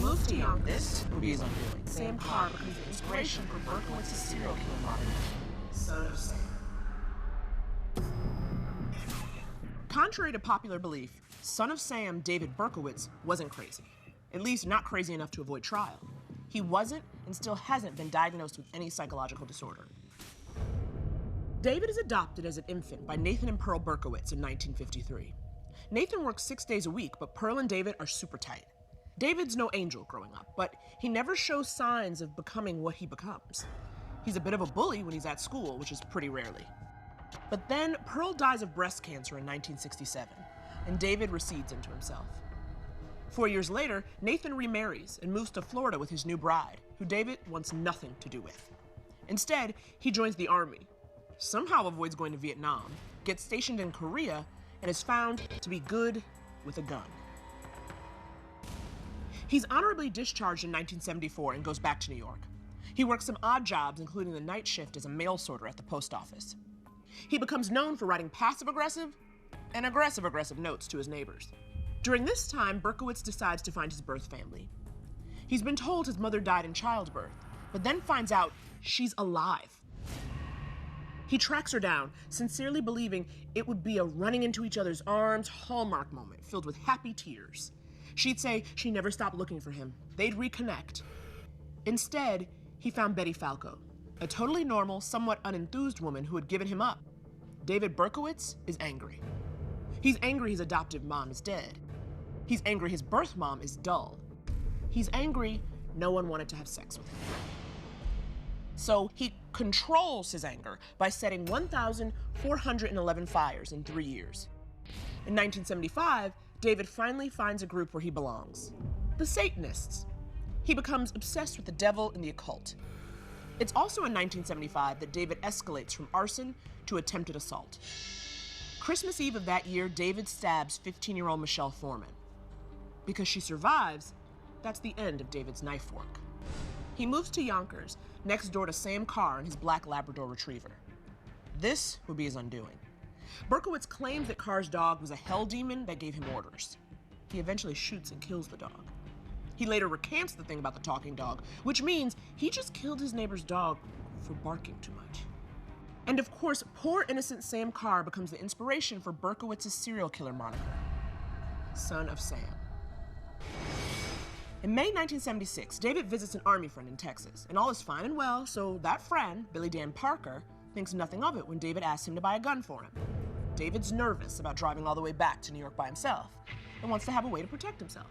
moved to Yonkers. This would be his undoing. Sam Carr becomes the inspiration for Berkowitz's serial killer moniker, Son of Sam. Contrary to popular belief, Son of Sam David Berkowitz wasn't crazy. At least not crazy enough to avoid trial. He wasn't and still hasn't been diagnosed with any psychological disorder. David is adopted as an infant by Nathan and Pearl Berkowitz in 1953. Nathan works 6 days a week, but Pearl and David are super tight. David's no angel growing up, but he never shows signs of becoming what he becomes. He's a bit of a bully when he's at school, which is pretty rarely. But then Pearl dies of breast cancer in 1967, and David recedes into himself. 4 years later, Nathan remarries and moves to Florida with his new bride, who David wants nothing to do with. Instead, he joins the army, somehow avoids going to Vietnam, gets stationed in Korea, and is found to be good with a gun. He's honorably discharged in 1974 and goes back to New York. He works some odd jobs, including the night shift as a mail sorter at the post office. He becomes known for writing passive-aggressive and aggressive-aggressive notes to his neighbors. During this time, Berkowitz decides to find his birth family. He's been told his mother died in childbirth, but then finds out she's alive. He tracks her down, sincerely believing it would be a running into each other's arms Hallmark moment filled with happy tears. She'd say she never stopped looking for him. They'd reconnect. Instead, he found Betty Falco, a totally normal, somewhat unenthused woman who had given him up. David Berkowitz is angry. He's angry his adoptive mom is dead. He's angry his birth mom is dull. He's angry no one wanted to have sex with him. So he controls his anger by setting 1,411 fires in 3 years. In 1975, David finally finds a group where he belongs, the Satanists. He becomes obsessed with the devil and the occult. It's also in 1975 that David escalates from arson to attempted assault. Christmas Eve of that year, David stabs 15-year-old Michelle Foreman. Because she survives, that's the end of David's knife work. He moves to Yonkers, next door to Sam Carr and his black Labrador retriever. This would be his undoing. Berkowitz claims that Carr's dog was a hell demon that gave him orders. He eventually shoots and kills the dog. He later recants the thing about the talking dog, which means he just killed his neighbor's dog for barking too much. And of course, poor innocent Sam Carr becomes the inspiration for Berkowitz's serial killer moniker, Son of Sam. In May 1976, David visits an army friend in Texas, and all is fine and well, so that friend, Billy Dan Parker, thinks nothing of it when David asks him to buy a gun for him. David's nervous about driving all the way back to New York by himself and wants to have a way to protect himself.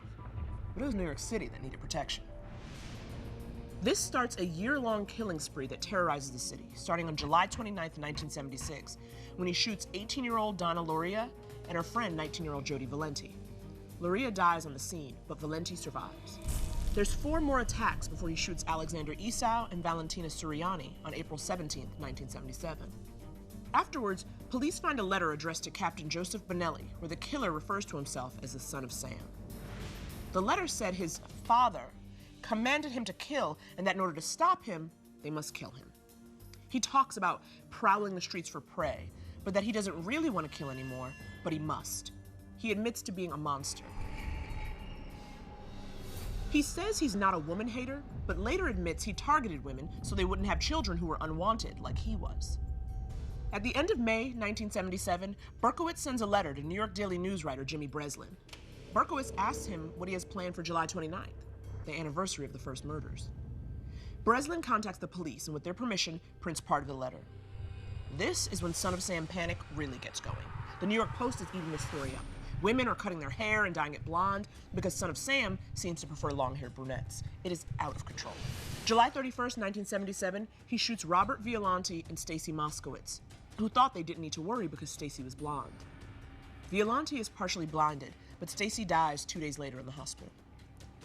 But it was New York City that needed protection. This starts a year-long killing spree that terrorizes the city, starting on July 29, 1976, when he shoots 18-year-old Donna Loria and her friend, 19-year-old Jody Valenti. Loria dies on the scene, but Valenti survives. There's 4 more attacks before he shoots Alexander Esau and Valentina Suriani on April 17, 1977. Afterwards, police find a letter addressed to Captain Joseph Bonelli, where the killer refers to himself as the Son of Sam. The letter said his father commanded him to kill, and that in order to stop him, they must kill him. He talks about prowling the streets for prey, but that he doesn't really want to kill anymore, but he must. He admits to being a monster. He says he's not a woman hater, but later admits he targeted women so they wouldn't have children who were unwanted like he was. At the end of May 1977, Berkowitz sends a letter to New York Daily News writer Jimmy Breslin. Berkowitz asks him what he has planned for July 29th, the anniversary of the first murders. Breslin contacts the police and with their permission, prints part of the letter. This is when Son of Sam panic really gets going. The New York Post is eating this story up. Women are cutting their hair and dyeing it blonde because Son of Sam seems to prefer long-haired brunettes. It is out of control. July 31st, 1977, he shoots Robert Violante and Stacy Moskowitz, who thought they didn't need to worry because Stacy was blonde. Violante is partially blinded, but Stacy dies 2 days later in the hospital.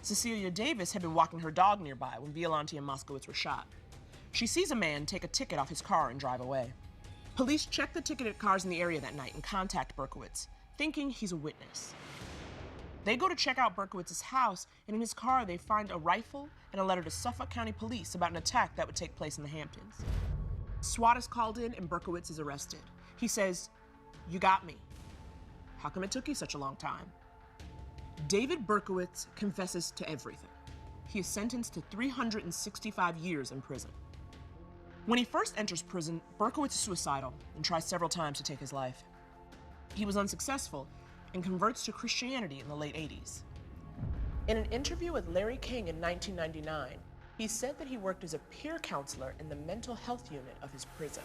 Cecilia Davis had been walking her dog nearby when Violante and Moskowitz were shot. She sees a man take a ticket off his car and drive away. Police check the ticketed cars in the area that night and contact Berkowitz, thinking he's a witness. They go to check out Berkowitz's house, and in his car they find a rifle and a letter to Suffolk County Police about an attack that would take place in the Hamptons. SWAT is called in and Berkowitz is arrested. He says, "You got me. How come it took you such a long time?" David Berkowitz confesses to everything. he is sentenced to 365 years in prison. When he first enters prison, Berkowitz is suicidal and tries several times to take his life. He was unsuccessful and converts to Christianity in the late 80s. In an interview with Larry King in 1999, he said that he worked as a peer counselor in the mental health unit of his prison.